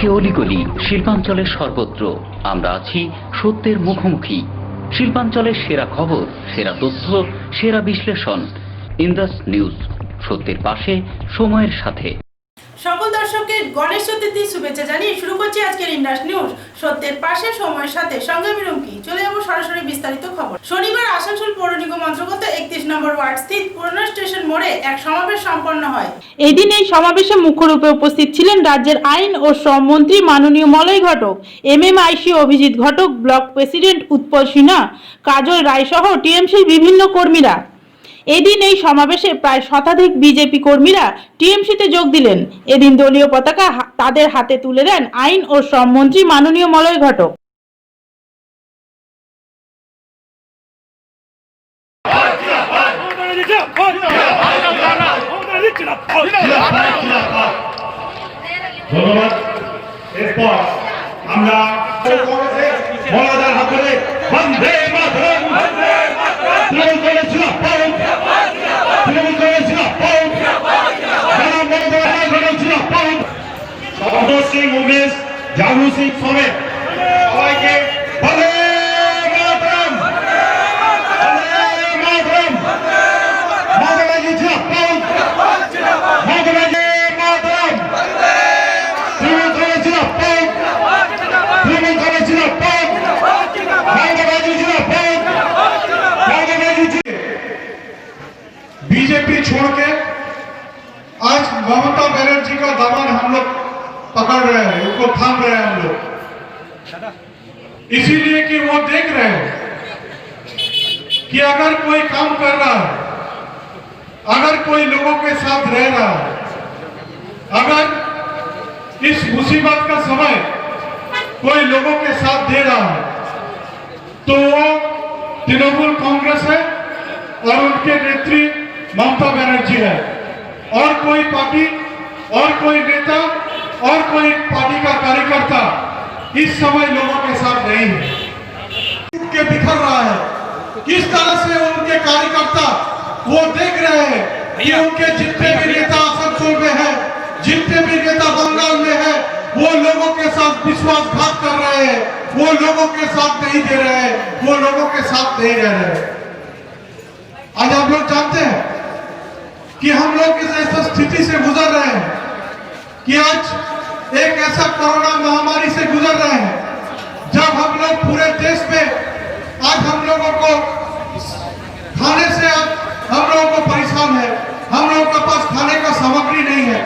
প্রতিটি অলিগলি শিল্পাঞ্চলের সর্বত্র আমরা আছি সত্যের মুখোমুখি। শিল্পাঞ্চলের সেরা খবর, সেরা তথ্য, সেরা বিশ্লেষণ। ইন্দাস নিউজ, সত্যের পাশে, সময়ের সাথে। সকল দর্শককে গণেশ চতুর্থীর শুভেচ্ছা জানিয়ে শুরু করছি আজকের ইন্দাস নিউজ, সত্যের পাশে, সময়ের সাথে। সঙ্গে বিরঙ্কি চলে যাবো সরাসরি বিস্তারিত খবর। শনিবার আসানসোল পৌর নিগম অন্তর্গত 31 নম্বর ওয়ার্ড স্থিত পুরনো স্টেশন মোড়ে এক সমাবেশ সম্পন্ন হয়। এদিন এই সমাবেশে মুখ্য রূপে উপস্থিত ছিলেন রাজ্যের আইন ও শ্রম মন্ত্রী মাননীয় মলয় ঘটক, MMIC অভিজিৎ ঘটক, ব্লক প্রেসিডেন্ট উৎপল সিনহা, কাজল রায় সহ টিএমসির বিভিন্ন কর্মীরা। এদিন এই সমাবেশে প্রায় শতাধিক বিজেপি কর্মীরা টিএমসিতে যোগ দিলেন। এদিন দলীয় পতাকা তাদের হাতে তুলে দেন আইন ও শ্রম মন্ত্রী মাননীয় মলয় ঘটক। ধন্যবাদ। এরপর আমরা মলাদার হাতে বন্দে মাতরম তৃণমূল করেছিল সন্তোষ সিং, উমেশ, জানু সিং সমেত সবাইকে বন্দে মাতরম, বন্দে মাতরম, মাতরম ছিল बीजेपी छोड़ के आज ममता बनर्जी का दामन हम लोग पकड़ रहे हैं, उनको थाम रहे हैं हम लोग, इसीलिए कि वो देख रहे हैं कि अगर कोई काम कर रहा है, अगर कोई लोगों के साथ रह रहा है, अगर इस मुसीबत का समय कोई लोगों के साथ दे रहा है, तो वो तृणमूल कांग्रेस है और उनके नेत्री ममता बनर्जी है। और कोई पार्टी और कोई नेता और कोई पार्टी का कार्यकर्ता इस समय लोगों के साथ नहीं है। उनके बिखर रहा है, किस तरह से उनके कार्यकर्ता वो देख रहे हैं कि उनके जितने भी नेता आसनसोल में है, जितने भी नेता बंगाल में है, वो लोगों के साथ विश्वासघात कर रहे हैं, वो लोगों के साथ नहीं दे रहे हैं, वो लोगों के साथ नहीं रह रहे हैं। आज आप लोग जानते हैं कि हम लोग इस ऐसी स्थिति से गुजर रहे हैं कि आज एक ऐसा कोरोना महामारी से गुजर रहे हैं जब हम लोग पूरे देश में आज हम लोगों को खाने से हम लोगों को परेशान है, हम लोगों के पास खाने का सामग्री नहीं है।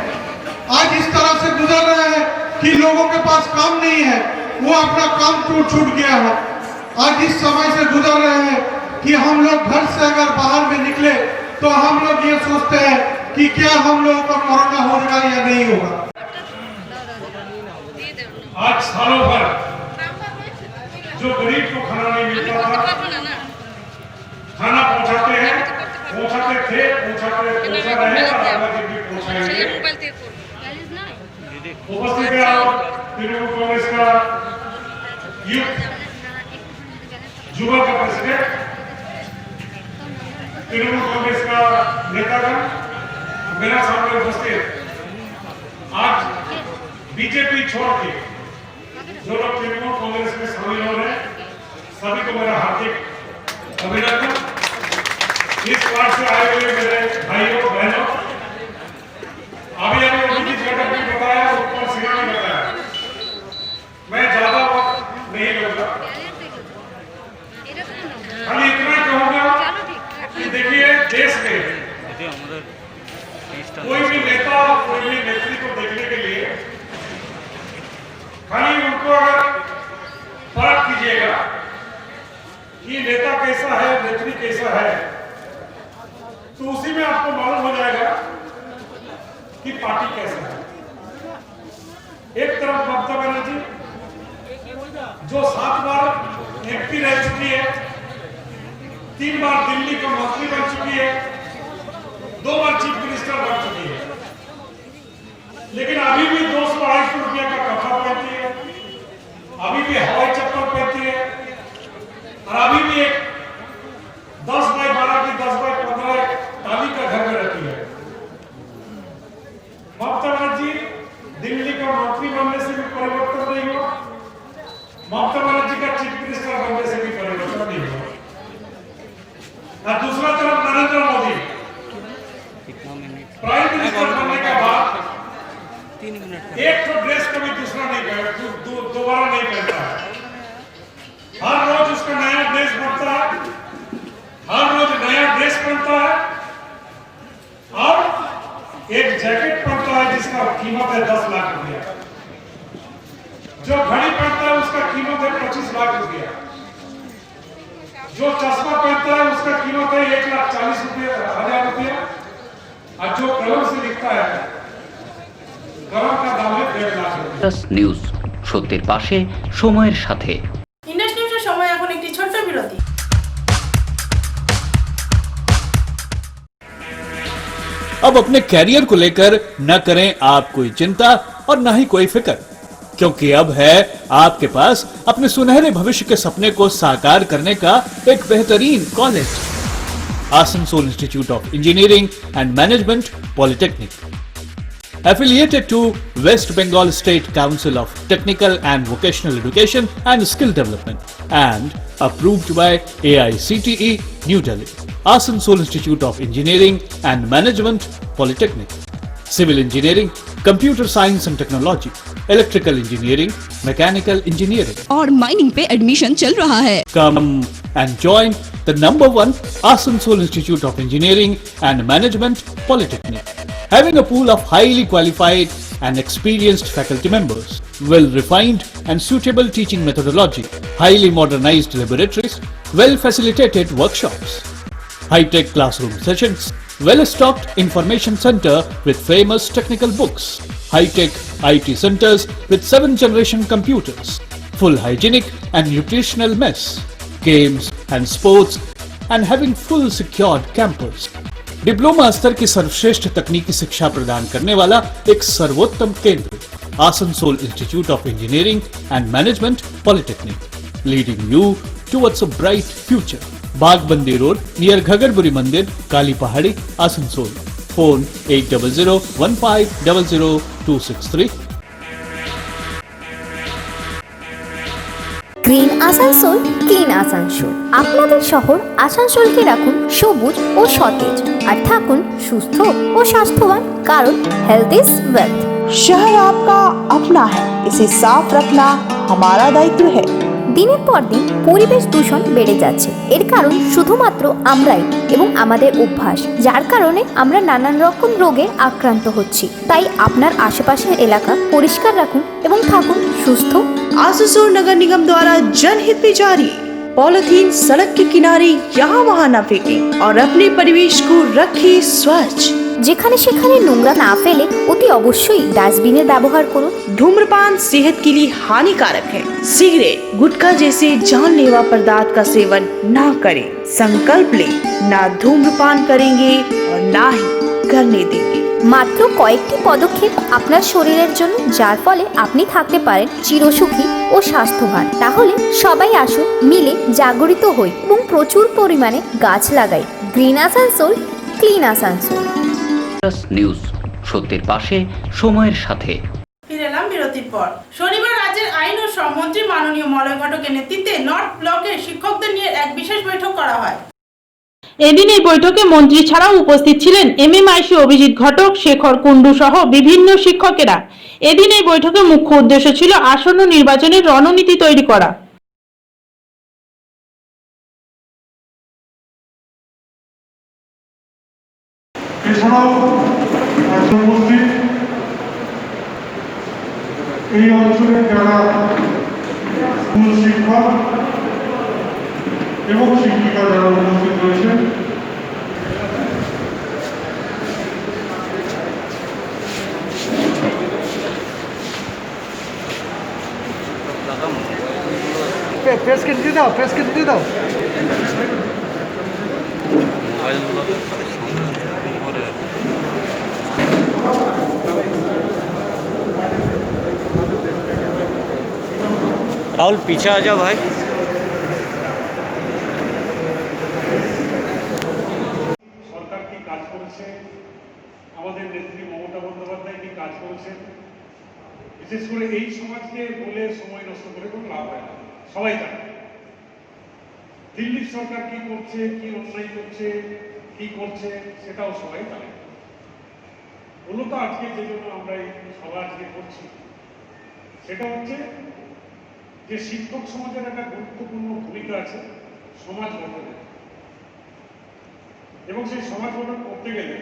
आज इस तरह से गुजर रहे हैं कि लोगों के पास काम नहीं है, वो अपना काम छूट गया है। आज इस समय से गुजर रहे हैं कि हम लोग घर से अगर बाहर में निकले तो हम लोग ये सोचते हैं कि क्या हम लोगों को कोरोना होगा या नहीं होगा। आज सालों भर जो गरीब को खाना नहीं मिलता था, खाना पहुंचाते हैं, पहुंचा रहे और आगे भी पहुंचाएंगे। उपस्थित है तृणमूल कांग्रेस का युवा का प्रेसिडेंट, तृणमूल कांग्रेस का नेतागण, मेरा सामने उपस्थित आज बीजेपी छोड़ के जो लोग तृणमूल कांग्रेस में शामिल हो रहे हैं, सभी को मेरा हार्दिक अभिनंदन। इस बार से आए हुए मेरे भाइयों बहनों, अभी अभिजीत घटक ने बताया, उत्पल सिन्हा ने बताया, मैं ज्यादा वक्त नहीं लूंगा, खाली इतना कहूंगा कि देखिए देश में कोई भी नेता, कोई भी नेत्री को देखने के लिए खाली उनको अगर परख कीजिएगा कि नेता कैसा है, नेत्री कैसा है, तो उसी में आपको मालूम हो जाएगा कि पार्टी कैसा है। एक तरफ ममता बनर्जी जो 7 बार MP रह चुकी है, 3 बार दिल्ली का मंत्री बन चुकी है, 2 बार चीफ मिनिस्टर बन चुकी है, लेकिन अभी भी 200-250 रुपया का कपड़ा पहनती है, अभी भी हवाई चप्पल पहनती है, और अभी भी एक 10x12 की 10x15 टाली का घर में रहती है। ममता बनर्जी दिल्ली का मंत्री बनने से भी एक तो ड्रेस कभी दूसरा नहीं पहनता, दोबारा नहीं पहनता। हर रोज उसका नया ड्रेस बनता है, हर रोज नया ड्रेस पहनता है और एक जैकेट पहनता है जिसका कीमत है 10 लाख रुपया। जो घड़ी पहनता है उसका कीमत है 25 लाख रुपया। जो चश्मा पहनता है उसका कीमत है 1,40,000 रुपया। और जो कलम से लिखता है कलम का दाम है 1.5 लाख रुपया। ইন্ডাস নিউজ, সত্যের পাশে সময়ের সাথে। ইন্ডাস নিউজের সময় এখন একটি ছোট্ট বিরতি। अब अपने कैरियर को लेकर न करें आप कोई चिंता और न ही कोई फिक्र, क्योंकि अब है आपके पास अपने सुनहरे भविष्य के सपने को साकार करने का एक बेहतरीन college, Asansol institute of engineering and management polytechnic, affiliated to West Bengal State Council of Technical and Vocational Education and Skill Development and approved by AICTE New Delhi. Asansol Institute of Engineering and Management Polytechnic, Civil Engineering, Computer Science and Technology, Electrical Engineering, Mechanical Engineering. और mining पे admission चल रहा है। Come and join the #1 Asansol Institute of Engineering and Management Polytechnic, having a pool of highly qualified and experienced faculty members, well-refined and suitable teaching methodology, highly modernized laboratories, well-facilitated workshops, high-tech classroom sessions, well-stocked information center with famous technical books, high-tech IT centers with 7th-generation computers, full hygienic and nutritional mess, games and sports, and having full secured campus. Diploma स्तर की सर्वश्रेष्ठ तकनीकी शिक्षा प्रदान करने वाला एक सर्वोत्तम केंद्र, Asansol institute of engineering and management polytechnic, leading you towards a bright future. Bagbandi road near Ghagarburi Mandir, Kali Pahari, Asansol. Phone 8001500263। Green Asansol, clean Asansol. আপনাদের শহর আসানসোলকে রাখুন সবুজ ও সতেজ, আর থাকুন সুস্থ ও স্বাস্থ্যবান, কারণ হেলথ ইজ ওয়েলথ। शहर आपका अपना है, इसे साफ रखना हमारा दायित्व है। দিনের পর দিন পরিবেশ দূষণ বেড়ে যাচ্ছে, এর কারণ শুধুমাত্র আমরাই এবং আমাদের অভ্যাস, যার কারণে আমরা নানান রকম রোগে আক্রান্ত হচ্ছি। তাই আপনার আশেপাশের এলাকা পরিষ্কার রাখুন এবং থাকুন সুস্থ। आसनसोल नगर निगम द्वारा जनहित में जारी। पॉलिथीन सड़क के किनारे यहाँ वहाँ न फेंकें और अपने परिवेश को रखें स्वच्छ। যেখানে সেখানে নোংরা না ফেলে অতি অবশ্যই ডাস্টবিনের ব্যবহার করুন। धूम्रपान सेहत के लिए हानिकारक है। सिगरेट, गुटखा जैसे जानलेवा पदार्थ का सेवन ना करें। संकल्प लें, ना धूम्रपान करेंगे और ना ही करने देंगे। মাত্র কয়েকটি পদক্ষেপ আপনার শরীরের জন্য, যার ফলে আপনি থাকতে পারেন চিরসুখী ও স্বাস্থ্যবান। তাহলে সবাই আসুন, মিলে জাগরিত হই এবং প্রচুর পরিমাণে গাছ লাগাই। Green Asansol, clean Asansol. Indus news, সত্যের পাশে সময়ের সাথে। ফিরে এলাম বিরতির পর। শনিবার রাজ্যের আইন ও শ্রম মন্ত্রী মাননীয় মলয় ঘটকের নেতৃত্বে নর্থ ব্লকের শিক্ষকদের নিয়ে এক বিশেষ বৈঠক করা হয়। এদিন এই বৈঠকে মন্ত্রী ছাড়াও উপস্থিত ছিলেন এমএমআইসি অভিজিৎ ঘটক, শেখর কুন্ডু সহ বিভিন্ন শিক্ষকেরা। এদিন এই বৈঠকের মুখ্য উদ্দেশ্য ছিল আসন্ন নির্বাচনের রণনীতি তৈরি করা। এছাড়াও উপস্থিত এই অঞ্চলে যারা স্কুল শিক্ষক এবং শিক্ষিকা যারা উপস্থিত রয়েছেন, প্রেস কিট দিয়ে দাও, প্রেস কিট দিয়ে দাও। राहुल पीछे आ जाओ भाई। সরকার কি কাজ করেছে, আমাদের নেত্রী মমতা বন্দ্যোপাধ্যায় কি কাজ করেছে, বিশেষ করে এই সমাজকে বলে সময় নষ্ট করে কোনো লাভ হয় না। সবাই জানে দিল্লির সরকার কি করছে, কি অন্যায় করছে, কি করছে, সেটাও সবাই জানে। মূলত আজকে যে জন্য আমরা এই সভা আজকে করছি সেটা হচ্ছে যে শিক্ষক সমাজের একটা গুরুত্বপূর্ণ ভূমিকা আছে সমাজ গঠনে, এবং সেই সমাজ গঠন করতে গেলে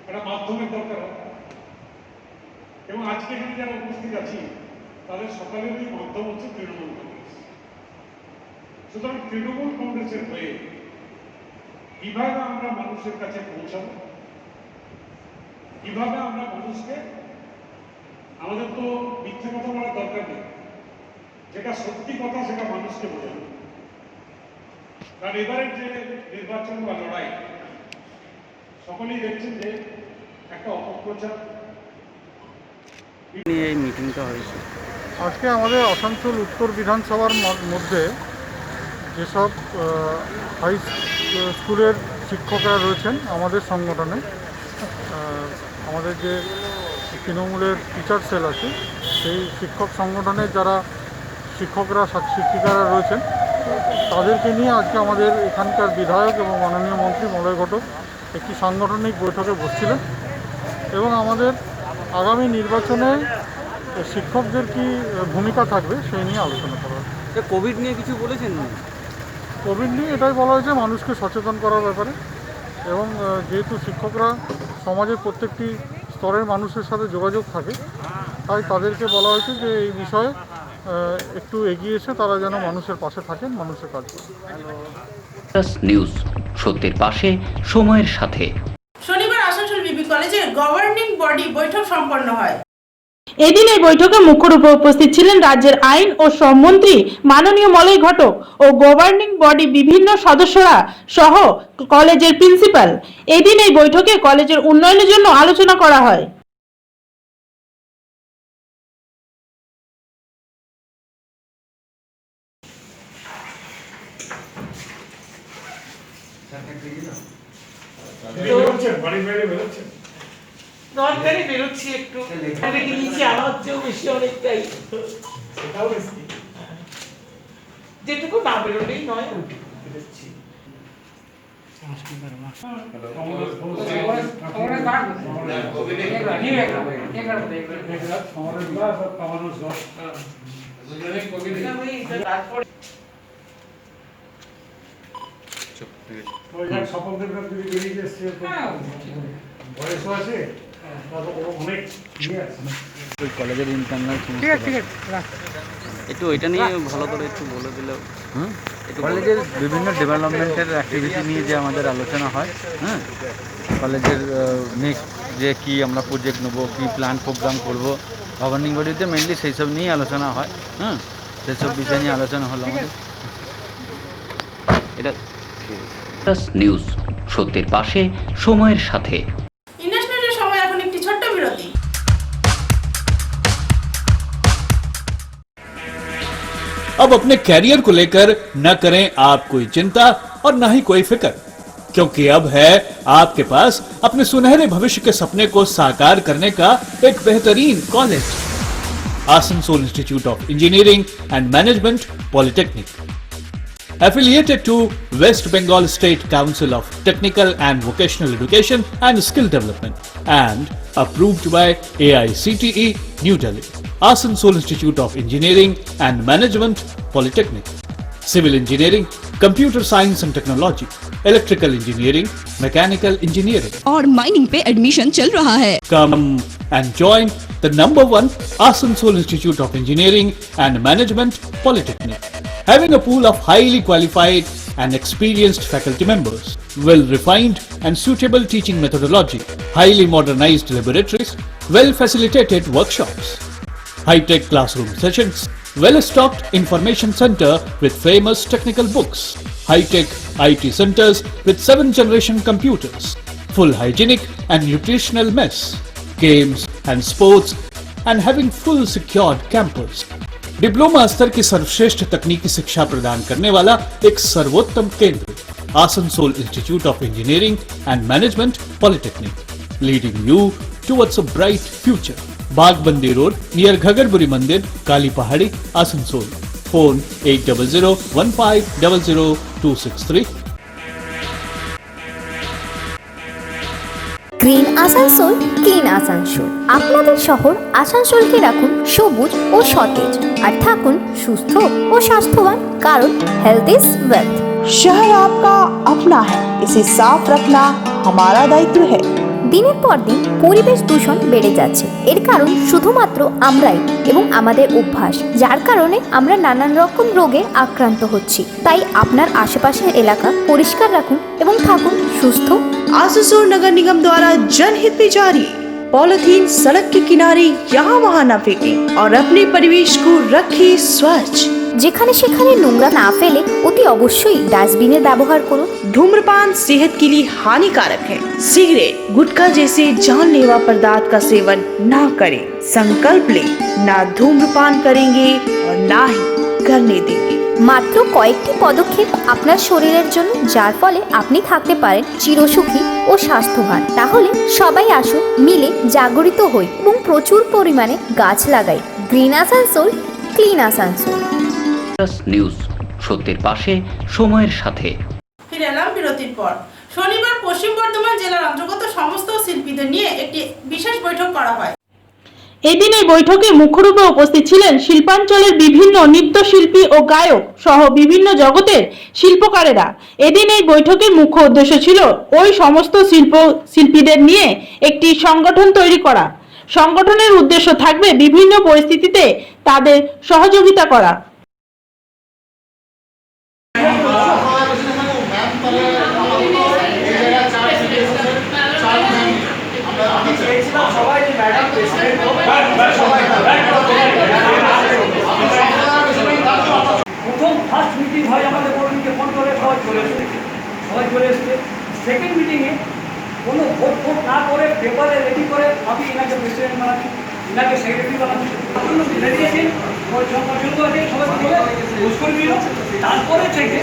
একটা মাধ্যমের দরকার হয়। এবং আজকে এখানে যারা উপস্থিত আছি তাদের সকালেরই মাধ্যম হচ্ছে তৃণমূল কংগ্রেস। সুতরাং তৃণমূল কংগ্রেসের হয়ে কিভাবে আমরা মানুষের কাছে পৌঁছাবো, কিভাবে আমরা মানুষকে, আমাদের তো মিথ্যে কথা বলার দরকার নেই, যেটা সত্যি কথা সেটা মানুষকে বোঝানো। কারণ এবারের যে নির্বাচন বা লড়াই সকলেই দেখছেন যে একটা অপপ্রচার নিয়ে এই মিটিংটা হয়েছে। আজকে আমাদের আসানসোল উত্তর বিধানসভার মধ্যে যেসব হাই স্কুলের শিক্ষকরা রয়েছেন আমাদের সংগঠনে, আমাদের যে তৃণমূলের টিচার সেল আছে সেই শিক্ষক সংগঠনের যারা শিক্ষকরা শিক্ষিকারা রয়েছেন তাদেরকে নিয়ে আজকে আমাদের এখানকার বিধায়ক এবং মাননীয় মন্ত্রী মলয় ঘটক একটি সাংগঠনিক বৈঠকে বসছিলেন এবং আমাদের আগামী নির্বাচনে শিক্ষকদের কি ভূমিকা থাকবে সেই নিয়ে আলোচনা করা হয়। কোভিড নিয়ে কিছু বলেছেন? কোভিড নিয়ে এটাই বলা হয়েছে মানুষকে সচেতন করার ব্যাপারে, এবং যেহেতু শিক্ষকরা সমাজের প্রত্যেকটি স্তরের মানুষের সাথে যোগাযোগ থাকে তাই তাদেরকে বলা হয়েছে যে এই বিষয়ে একটু এগিয়ে এসে তারা যেন মানুষের পাশে থাকেন, মানুষের কাজ করেন। নিউজ, সত্যের পাশে সময়ের সাথে। শনিবার আসানসোল বিবি কলেজের গভর্নিং বডি বৈঠক সম্পন্ন হয়। এদিন এই বৈঠকে মুখ্য রূপে উপস্থিত ছিলেন রাজ্যের আইন ও শ্রমমন্ত্রী মাননীয় মলয় ঘটক ও গভর্নিং বডি বিভিন্ন সদস্যরা সহ কলেজের প্রিন্সিপাল। এদিন এই বৈঠকে কলেজের উন্নয়নের জন্য আলোচনা করা হয়। বাড়ির বাইরে বেরোচ্ছেন? দরকারি বেরোচ্ছি একটু, নিচে আমার চেয়েও বেশি অনেকটাই, সেটাও বেশি, যেটুকু না বেরোলেই নয় ওইটুকু বেরোচ্ছি। সকলদের বেরিয়ে এসছে, বয়সও আছে, অনেক ওই কলেজের ইন্টারনাল একটু এটা নিয়ে ভালো করে একটু বলে দিলে। কলেজের বিভিন্ন ডেভেলপমেন্টের অ্যাক্টিভিটি নিয়ে যে আমাদের আলোচনা হয়, হ্যাঁ, কলেজের নেক্সট যে কি আমরা প্রজেক্ট নেবো, কী প্ল্যান প্রোগ্রাম করবো, গভর্নিং বডিতে মেনলি সেই সব নিয়ে আলোচনা হয়। হ্যাঁ, সেসব বিষয় নিয়ে আলোচনা হলো আমাদের। এটা নিউজ, সত্যের পাশে সময়ের সাথে। ইন্ডাস্ট্রিয়াল সময় এখন একটি ছোট্ট বিরতি। अब अपने कैरियर को लेकर न करें आप कोई चिंता और न ही कोई फिक्र, क्योंकि अब है आपके पास अपने सुनहरे भविष्य के सपने को साकार करने का एक बेहतरीन college, Asansol institute of engineering and management polytechnic, affiliated to West Bengal State Council of Technical and Vocational Education and Skill Development and approved by AICTE New Delhi. Asansol Institute of Engineering and Management Polytechnic, Civil Engineering, Computer Science and Technology, Electrical Engineering, Mechanical Engineering. और mining पे admission चल रहा है। Come and join the #1 Asansol Institute of Engineering and Management Polytechnic, having a pool of highly qualified and experienced faculty members, well-refined and suitable teaching methodology, highly modernized laboratories, well-facilitated workshops, high-tech classroom sessions, well-stocked information center with famous technical books, high-tech IT centers with 7th-generation computers, full hygienic and nutritional mess, games and sports, and having full secured campus. Diploma स्तर की सर्वश्रेष्ठ तकनीकी शिक्षा प्रदान करने वाला एक सर्वोत्तम केंद्र, Asansol institute of engineering and management polytechnic, leading you towards a bright future. Bagbandi road near Ghagarburi Mandir, Kali Pahari, Asansol. Phone 8001500263. Green Asansol, clean Asansol. আপনাদের শহর আসানসোলকে রাখুন সবুজ ও সতেজ, আর থাকুন সুস্থ ও স্বাস্থ্যবান, কারণ হেলথ ইজ ওয়েলথ। शहर आपका अपना है, इसे साफ रखना हमारा दायित्व है। দিনের পর দিন পরিবেশ দূষণ বেড়ে যাচ্ছে। এর কারণ শুধুমাত্র আমরাই এবং আমাদের অভ্যাস, যার কারণে আমরা নানান রকম রোগে আক্রান্ত হচ্ছি। তাই আপনার আশেপাশের এলাকা পরিষ্কার রাখুন এবং থাকুন সুস্থ। आसनसोल नगर निगम द्वारा जनहित में जारी। पॉलिथीन सड़क के किनारे यहाँ वहाँ न फेंकें और अपने परिवेश को रखें स्वच्छ। যেখানে সেখানে নোংরা না ফেলে অতি অবশ্যই ডাস্টবিনের ব্যবহার করুন। धूम्रपान सेहत के लिए हानिकारक है। सिगरेट, गुटखा जैसे जानलेवा पदार्थ का सेवन ना करें। संकल्प लें, ना धूम्रपान करेंगे और ना ही करने देंगे। মাত্র কয়েকটি পদক্ষেপ আপনার শরীরের জন্য, যার ফলে আপনি থাকতে পারেন চিরসুখী ও স্বাস্থ্যবান। তাহলে সবাই আসুন, মিলে জাগরিত হই এবং প্রচুর পরিমাণে গাছ লাগাই। Green Asansol, clean Asansol. News, সত্যের পাশে, সময়ের সাথে। ফিরে এলাম বিরতির পর। শনিবার পশ্চিম বর্ধমান জেলার অন্তর্গত সমস্ত শিল্পীদের নিয়ে একটি বিশেষ বৈঠক করা হয়। এদিন এই বৈঠকে মুখ্যরূপে উপস্থিত ছিলেন শিল্পাঞ্চলের বিভিন্ন নৃত্যশিল্পী ও গায়ক সহ বিভিন্ন জগতের শিল্পকারেরা। এদিন এই বৈঠকের মুখ্য উদ্দেশ্য ছিল ওই সমস্ত শিল্পীদের নিয়ে একটি সংগঠন তৈরি করা। সংগঠনের উদ্দেশ্য থাকবে বিভিন্ন পরিস্থিতিতে তাদের সহযোগিতা করা। প্রথম ফার্স্ট মিটিং হয় আমাদের বরুণকে ফোন করে সবাই চলে এসছে। সেকেন্ড মিটিংয়ে কোনো ভোট না করে পেপারে রেডি করে আমি এনাকে প্রেসিডেন্ট বানাচ্ছি, এনাকে সেক্রেটারি বানাচ্ছি, রেডি আছেন পছন্দ আছে, সবাই মিলে ঘোষ করে দিল। তারপরে থেকে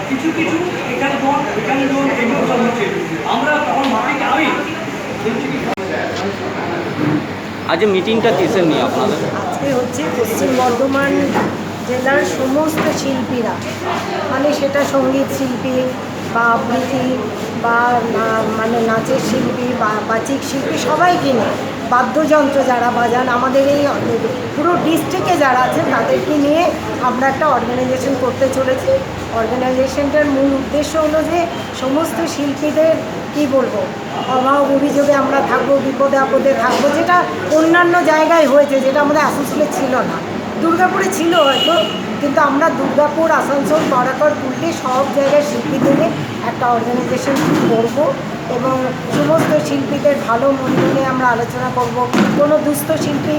কিছু এখানে এগুলো সব হচ্ছে। আমরা তখন ভাবি আমি আজ মিটিংটা কিসের নিয়ে আপনাদের? আজকে হচ্ছে পশ্চিম বর্ধমান জেলার সমস্ত শিল্পীরা, মানে সেটা সঙ্গীত শিল্পী বা আবৃত্তি বা মানে নাচের শিল্পী বা বাচিক শিল্পী, সবাইকে নিয়ে, বাদ্যযন্ত্র যারা বাজান আমাদের এই পুরো ডিস্ট্রিক্টে যারা আছেন তাদেরকে নিয়ে আমরা একটা অর্গানাইজেশন করতে চলেছি। অর্গানাইজেশনটার মূল উদ্দেশ্য হলো যে সমস্ত শিল্পীদের কি বলবো, অভাব অভিযোগে আমরা থাকবো, বিপদে আপদে থাকবো, যেটা অন্যান্য জায়গায় হয়েছে, যেটা আমাদের আসানসোলে ছিল না। দুর্গাপুরে ছিল হয়তো, কিন্তু আমরা দুর্গাপুর, আসানসোল, বরাকর, কুলটি সব জায়গায় শিল্পীদের নিয়ে একটা অর্গানাইজেশন করব এবং সমস্ত শিল্পীদের ভালো মন্দ নিয়ে আমরা আলোচনা করব। কোনো দুস্থ শিল্পী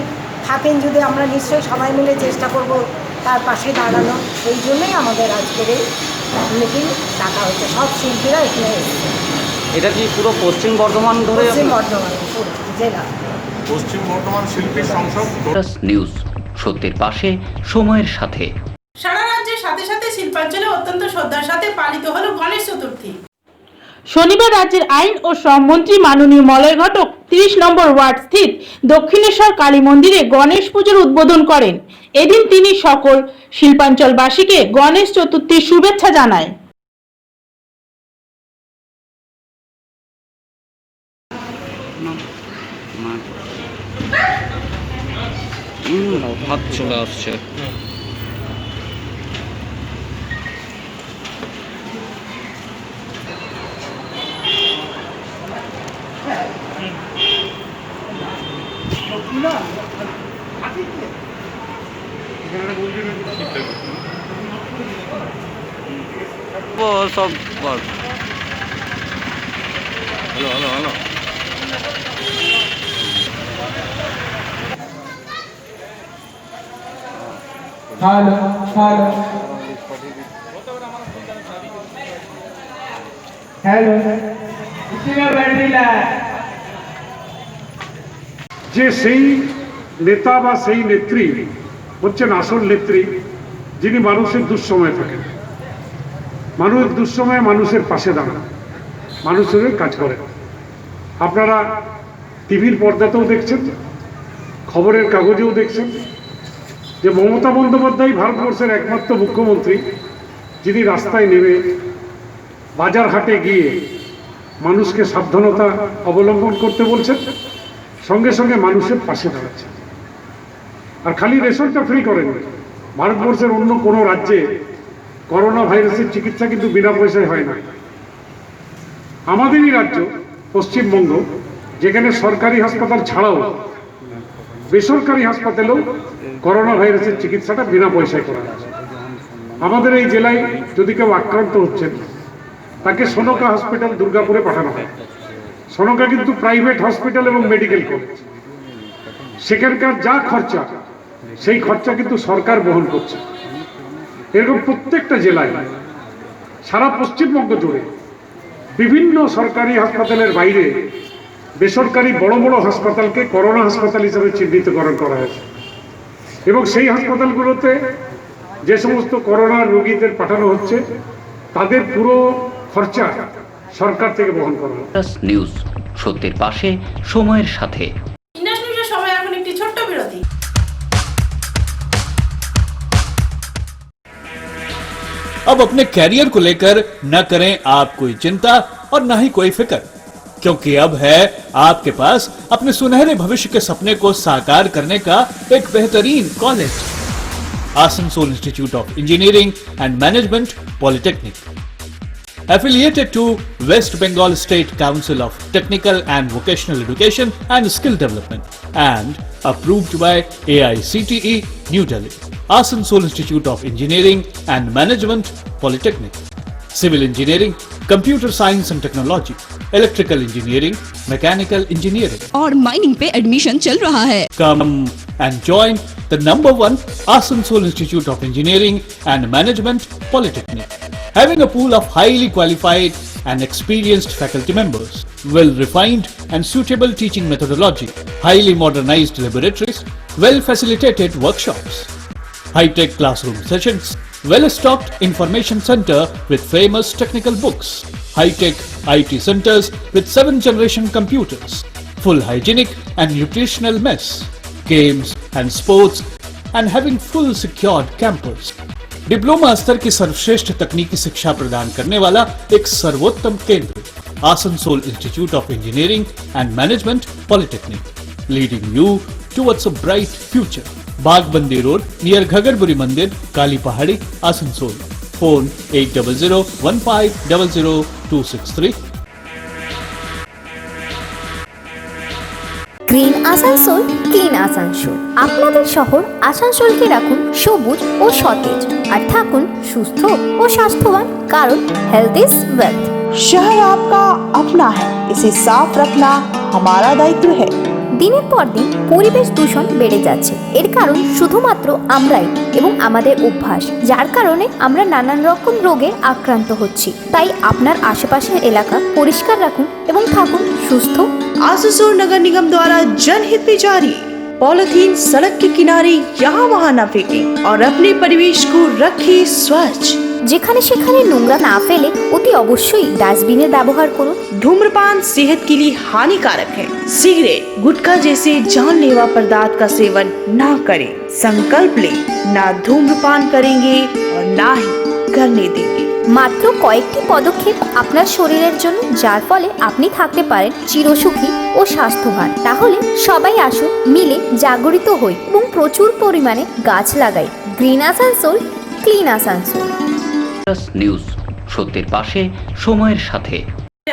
থাকেন যদি, আমরা নিশ্চয়ই সবাই মিলে চেষ্টা করব তার পাশে দাঁড়ানো। এই জন্যই আমাদের আজকের এই মিটিং ডাকা হচ্ছে। সব শিল্পীরা এখানে এসেছে। এটা কি পুরো পশ্চিম বর্ধমান ধরে? পশ্চিম বর্ধমান পুরো জেলা। পশ্চিম বর্ধমান শিল্পী সংসদ নিউজ, সত্যের পাশে, সময়ের সাথে। সারা রাজ্যের সাথে সাথে শিল্পাঞ্চলে অত্যন্ত শ্রদ্ধার সাথে পালিত হলো গণেশ চতুর্থী। শনিবার রাজ্যের আইন ও শ্রমমন্ত্রী মাননীয় মলয় ঘটক 30 নম্বর ওয়ার্ড স্থিত দক্ষিণেশ্বর কালী মন্দিরে গণেশ পুজোর উদ্বোধন করেন। এদিন তিনি সকল শিল্পাঞ্চলবাসীকে গণেশ চতুর্থীর শুভেচ্ছা জানায়। ভাত চলে আসছে। সব বল। হ্যালো যে সেই নেতা বা সেই নেত্রী হচ্ছেন আসল নেত্রী, যিনি মানুষের দুঃসময়ে থাকেন, মানুষের দুঃসময়ে মানুষের পাশে দাঁড়ান, মানুষের কাজ করেন। আপনারা টিভির পর্দাতেও দেখছেন, খবরের কাগজেও দেখছেন যে মমতা বন্দ্যোপাধ্যায় ভারতবর্ষের একমাত্র মুখ্যমন্ত্রী যিনি রাস্তায় নেমে বাজার হাটে গিয়ে মানুষকে সাবধানতা অবলম্বন করতে বলছেন, সঙ্গে সঙ্গে মানুষের পাশে দাঁড়াচ্ছেন। আর খালি রেশনটা ফ্রি করেন, ভারতবর্ষের অন্য কোনো রাজ্যে করোনা ভাইরাসের চিকিৎসা কিন্তু বিনা পয়সায় হয় না। আমাদেরই রাজ্য পশ্চিমবঙ্গ, যেখানে সরকারি হাসপাতাল ছাড়াও বেসরকারি হাসপাতালেও করোনা ভাইরাসের চিকিৎসাটা বিনা পয়সায় করা হচ্ছে। আমাদের এই জেলায় যদি কেউ আক্রান্ত হচ্ছেন, তাকে সনকা হসপিটাল দুর্গাপুরে পাঠানো হয়। সনকা কিন্তু প্রাইভেট হসপিটাল এবং মেডিকেল কলেজ, সেখানকার যা খরচা সেই খরচা কিন্তু সরকার বহন করছে। এরকম প্রত্যেকটা জেলায় সারা পশ্চিমবঙ্গ জুড়ে বিভিন্ন সরকারি হাসপাতালের বাইরে বেসরকারি বড় বড় হাসপাতালকে করোনা হাসপাতাল হিসেবে চিহ্নিতকরণ করা হয়েছে এবং সেই হাসপাতালগুলোতে যে সমস্ত করোনা রোগীদের পাঠানো হচ্ছে তাদের পুরো খরচা সরকার থেকে বহন করা হবে। নিউজ, সত্যের পাশে, সময়ের সাথে। ইন্ডাস নিউজের সময় এখন একটি ছোট্ট বিরতি। अब अपने कैरियर को लेकर न करें आप कोई चिंता और न ही कोई फिक्र, क्योंकि अब है आपके पास अपने सुनहरे भविष्य के सपने को साकार करने का एक बेहतरीन college, Asansol institute of engineering and management polytechnic, affiliated to West Bengal State Council of Technical and Vocational Education and Skill Development and approved by AICTE New Delhi. Asansol Institute of Engineering and Management Polytechnic, Civil Engineering, Computer Science and Technology, Electrical Engineering, Mechanical Engineering और mining पे admission चल रहा है। Come and join the #1 Asansol Institute of Engineering and Management Polytechnic, having a pool of highly qualified and experienced faculty members, well-refined and suitable teaching methodology, highly modernized laboratories, well-facilitated workshops, high-tech classroom sessions, well-stocked information center with famous technical books, high-tech IT centers with 7th-generation computers, full hygienic and nutritional mess, games and sports, and having full secured campus. Diploma स्तर की सर्वश्रेष्ठ तकनीकी शिक्षा प्रदान करने वाला एक सर्वोत्तम केंद्र, Asansol institute of engineering and management polytechnic, leading you towards a bright future. Bagbandi road near Ghagarburi Mandir, Kali Pahari, Asansol. Phone 8001500263। Green Asansol, clean Asansol. আপনাদের শহর আসানসোলকে রাখুন সবুজ ও সতেজ, আর থাকুন সুস্থ ও স্বাস্থ্যবান, কারণ হেলথ ইজ ওয়েলথ। शहर आपका अपना है, इसे साफ रखना हमारा दायित्व है। দিনের পর দিন পরিবেশ দূষণ বেড়ে যাচ্ছে। এর কারণ শুধুমাত্র আমরাই এবং আমাদের অভ্যাস, যার কারণে আমরা নানান রকম রোগে আক্রান্ত হচ্ছি। তাই আপনার আশেপাশের এলাকা পরিষ্কার রাখুন এবং থাকুন সুস্থ। आसनसोल नगर निगम द्वारा जनहित में जारी। पॉलिथीन सड़क के किनारे यहाँ वहाँ न फेंकें और अपने परिवेश को रखें स्वच्छ। যেখানে সেখানে নোংরা না ফেলে অতি অবশ্যই ডাস্টবিনের ব্যবহার করুন। धूम्रपान सेहत के लिए हानिकारक है। सिगरेट, गुटखा जैसे जानलेवा पदार्थ का सेवन न करें। संकल्प लें, ना धूम्रपान करेंगे और ना ही करने देंगे। মাত্র কয়েকটি পদক্ষেপ আপনার শরীরের জন্য, যার ফলে আপনি থাকতে পারেন চিরসুখী ও স্বাস্থ্যবান। তাহলে সবাই আসুন, মিলে জাগরিত হই এবং প্রচুর পরিমাণে গাছ লাগাই। Green Asansol, clean Asansol. News, সত্যের পাশে, সময়ের সাথে।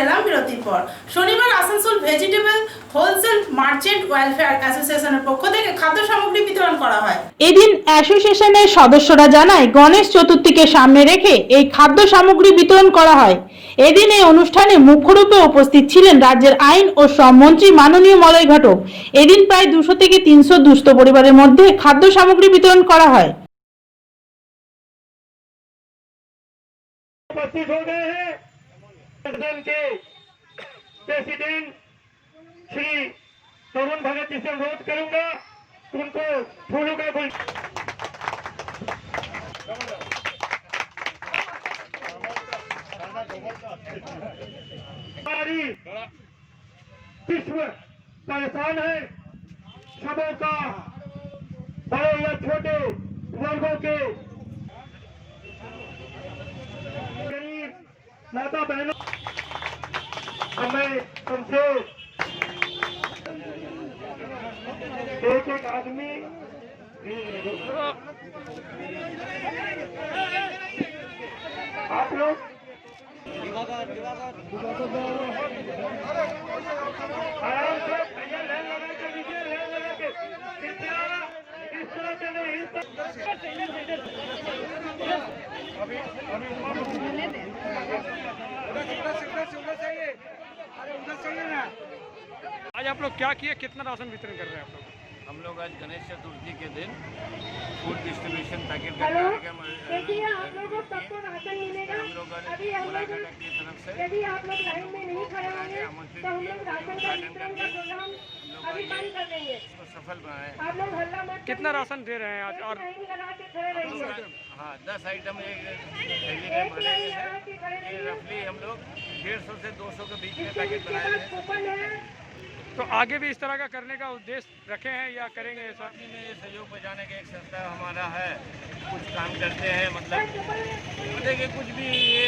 এলাম বিরতির পর। শনিবার Asansol vegetable wholesale merchant welfare অ্যাসোসিয়েশনের পক্ষ থেকে খাদ্য সামগ্রী বিতরণ করা হয়। এদিন অ্যাসোসিয়েশনের সদস্যরা জানায়, গণেশ চতুর্থীকে সামনে রেখে এই খাদ্য সামগ্রী বিতরণ করা হয়। এদিন এই অনুষ্ঠানে মুখ্যরূপে উপস্থিত ছিলেন রাজ্যের আইন ও শ্রম মন্ত্রী মাননীয় মলয় ঘটক। এদিন প্রায় 200 থেকে 300 দুস্থ পরিবারের মধ্যে খাদ্য সামগ্রী বিতরণ করা হয়। उपस्थित हो गए हैं सदन के प्रेसिडेंट श्री तरुण भगत जी से अनुरोध करूंगा उनको फूलों का गुल। हमारी विश्व परेशान है, सबों का, बड़े या छोटे वर्गों के, माता बहनों तुमसे एक एक आदमी आप लोग आराम से भैया लाइन लगा के दीजिए, लाइन लगा के इस तरह से नहीं, अभी आज आप लोग क्या किए, कितना राशन वितरण कर रहे हैं आप लोग? हम लोग आज गणेश चतुर्थी के दिन फूड डिस्ट्रीब्यूशन पैकेट का कार्यक्रम देखिए आप लोगों को सबको राशन मिलेगा। अभी हम लोग की तरफ से यदि आप लोग लाइन में नहीं खड़े होंगे तो हम लोग राशन का वितरण का प्रोग्राम अभी बंद कर देंगे। सफल बनाए। आप लोग हल्ला मत कितना राशन दे रहे हैं आज? और लाइन लगा के खड़े रहिए। हाँ 10 आइटम एक थैली में बनाए हैं। ये रफली हम लोग 150 से 200 के बीच में पैकेट बनाए हैं। कूपन है तो आगे भी इस तरह का करने का उद्देश्य रखे हैं या करेंगे ऐसा? में सहयोग बचाने का एक संस्था हमारा है, कुछ काम करते हैं, मतलब देखिए कुछ भी ये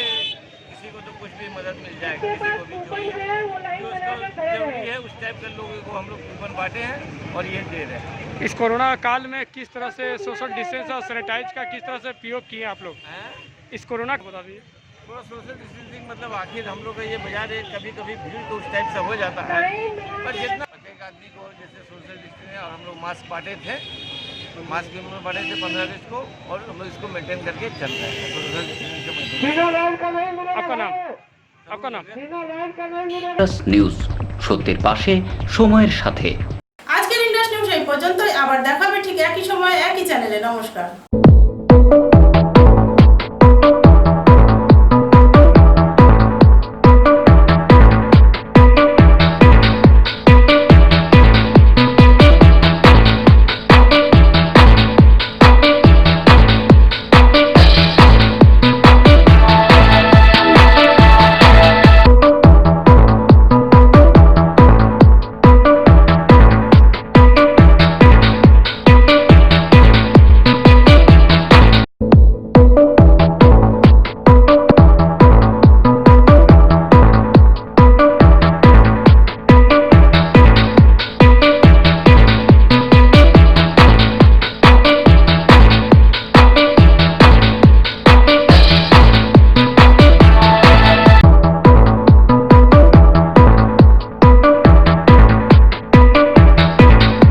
किसी को तो कुछ भी मदद मिल जाए, किसी को भी जो उसको जरूरी है उस टाइप के लोगों को हम लोग कूपन बांटे हैं और ये दे रहे हैं। इस कोरोना काल में किस तरह से सोशल डिस्टेंस और सैनिटाइज का किस तरह से प्रयोग किए आप लोग इस कोरोना को बता दीजिए। थोड़ा सोशल डिस्टेंसिंग मतलब आखिर हम लोग का ये बाजार है, कभी कभी भीड़ तो उस टाइप से हो जाता है, पर जितना एक आदमी को जैसे सोशल डिस्टेंस है और हम लोग मास्क बांटे थे, तो मास्क भी हम लोग बांटे थे 15-20 को और हम लोग इसको मेंटेन करके चल रहे हैं सोशल डिस्टेंसिंग। आपका नाम? आपका नाम? নিউজ সত্যের পাশে সময়ের সাথে। আজকের ইন্ডাস্ট নিউজ এই পর্যন্তই, আবার দেখা হবে ঠিক একই সময় একই চ্যানেলে। নমস্কার।